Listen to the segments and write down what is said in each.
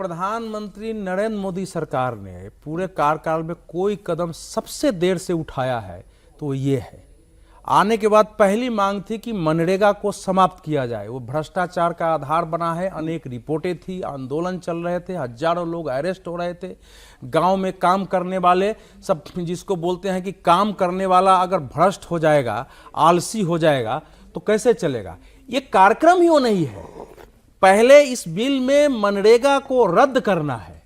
प्रधानमंत्री नरेंद्र मोदी सरकार ने पूरे कार्यकाल में कोई कदम सबसे देर से उठाया है तो ये है। आने के बाद पहली मांग थी कि मनरेगा को समाप्त किया जाए। वो भ्रष्टाचार का आधार बना है। अनेक रिपोर्टें थी, आंदोलन चल रहे थे, हजारों लोग अरेस्ट हो रहे थे। गांव में काम करने वाले सब, जिसको बोलते हैं कि काम करने वाला अगर भ्रष्ट हो जाएगा, आलसी हो जाएगा तो कैसे चलेगा। ये कार्यक्रम ही वो नहीं है। पहले इस बिल में मनरेगा को रद्द करना है।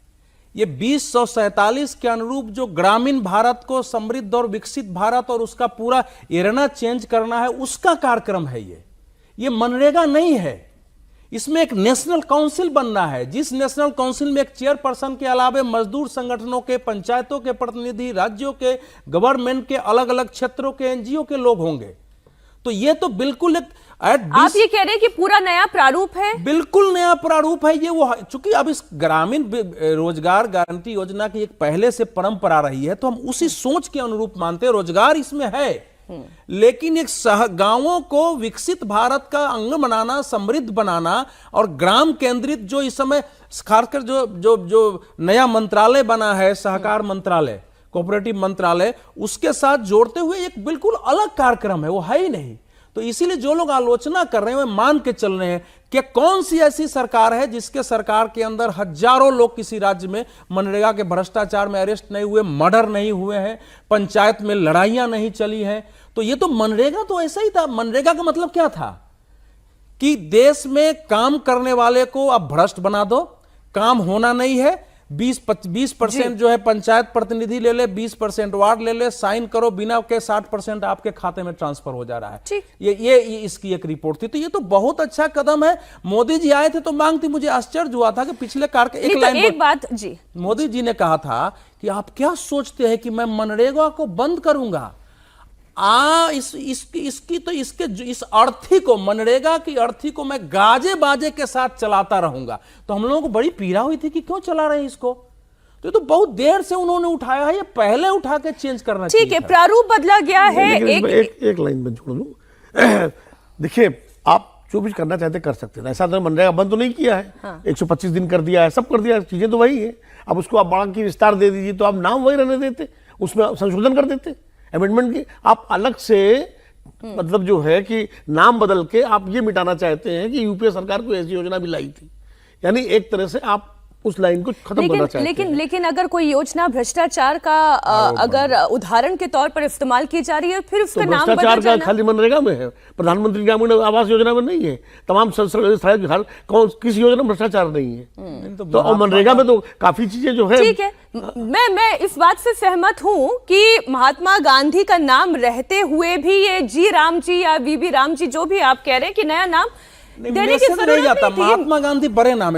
ये 2047 के अनुरूप जो ग्रामीण भारत को समृद्ध और विकसित भारत और उसका पूरा एरना चेंज करना है, उसका कार्यक्रम है ये मनरेगा नहीं है। इसमें एक नेशनल काउंसिल बनना है, जिस नेशनल काउंसिल में एक चेयरपर्सन के अलावा मजदूर संगठनों के, पंचायतों के प्रतिनिधि, राज्यों के, गवर्नमेंट के, अलग अलग क्षेत्रों के, एनजीओ के लोग होंगे। तो ये तो बिल्कुल एक आप ये कह रहे हैं कि पूरा नया प्रारूप है? बिल्कुल नया प्रारूप है ये। वो चूंकि अब इस ग्रामीण रोजगार गारंटी योजना की एक पहले से परंपरा रही है, तो हम उसी सोच के अनुरूप मानते हैं। रोजगार इसमें है, लेकिन एक गांवों को विकसित भारत का अंग बनाना, समृद्ध बनाना और ग्राम केंद्रित, जो इस समय खासकर जो नया मंत्रालय बना है, सहकार मंत्रालय, कोऑपरेटिव मंत्रालय, उसके साथ जोड़ते हुए एक बिल्कुल अलग कार्यक्रम है। वो है ही नहीं। तो इसीलिए जो लोग आलोचना कर रहे हैं वे मान के चल रहे हैं कि कौन सी ऐसी सरकार है जिसके सरकार के अंदर हजारों लोग किसी राज्य में मनरेगा के भ्रष्टाचार में अरेस्ट नहीं हुए, मर्डर नहीं हुए हैं, पंचायत में लड़ाइयां नहीं चली हैं। तो ये तो मनरेगा तो ऐसा ही था। मनरेगा का मतलब क्या था कि देश में काम करने वाले को अब भ्रष्ट बना दो, काम होना नहीं है, 20% जो है पंचायत प्रतिनिधि ले ले, 20% वार्ड ले ले, साइन करो, बिना के 60% आपके खाते में ट्रांसफर हो जा रहा है। ये इसकी एक रिपोर्ट थी। तो ये तो बहुत अच्छा कदम है। मोदी जी आए थे तो मांग थी। मुझे आश्चर्य हुआ था कि पिछले एक बात जी, मोदी जी ने कहा था कि आप क्या सोचते हैं कि मैं मनरेगा को बंद करूंगा। इस अर्थी को, मनरेगा की अर्थी को मैं गाजे बाजे के साथ चलाता रहूंगा। तो हम लोगों को बड़ी पीड़ा हुई थी कि क्यों चला रहे हैं इसको। तो ये तो बहुत देर से उन्होंने उठाया है, ये पहले उठा के चेंज करना चाहिए। ठीक है, प्रारूप बदला गया है। एक लाइन में जोड़ दूं। देखिए, आप जो भी करना चाहते कर सकते हैं। ऐसा तो मनरेगा बंद तो नहीं किया है। हाँ। 125 दिन कर दिया है, सब कर दिया है, चीजें तो वही है। अब उसको आप बड़ा की विस्तार दे दीजिए, तो आप नाम वही रहने देते, उसमें संशोधन कर देते, अमेंडमेंट की। आप अलग से मतलब जो है कि नाम बदल के आप ये मिटाना चाहते हैं कि यूपीए सरकार को ऐसी योजना भी लाई थी। यानी एक तरह से आप उस लाइन को खत्म करना चाहते हैं। लेकिन अगर कोई योजना भ्रष्टाचार का अगर उदाहरण के तौर पर इस्तेमाल की जा रही है, फिर उसका नाम भ्रष्टाचार का खाली मनरेगा में है, प्रधानमंत्री ग्रामीण आवास योजना में नहीं है, तमाम कौन किसी योजना में भ्रष्टाचार नहीं है। तो मनरेगा में तो काफी चीजें जो है। ठीक है, मैं इस बात से सहमत हूं कि महात्मा गांधी का नाम रहते हुए भी ये जी राम जी या वीबी राम जी, जो भी आप कह रहे हैं कि नया नाम देने की जरूरत नहीं थी। महात्मा गांधी बड़े नाम है।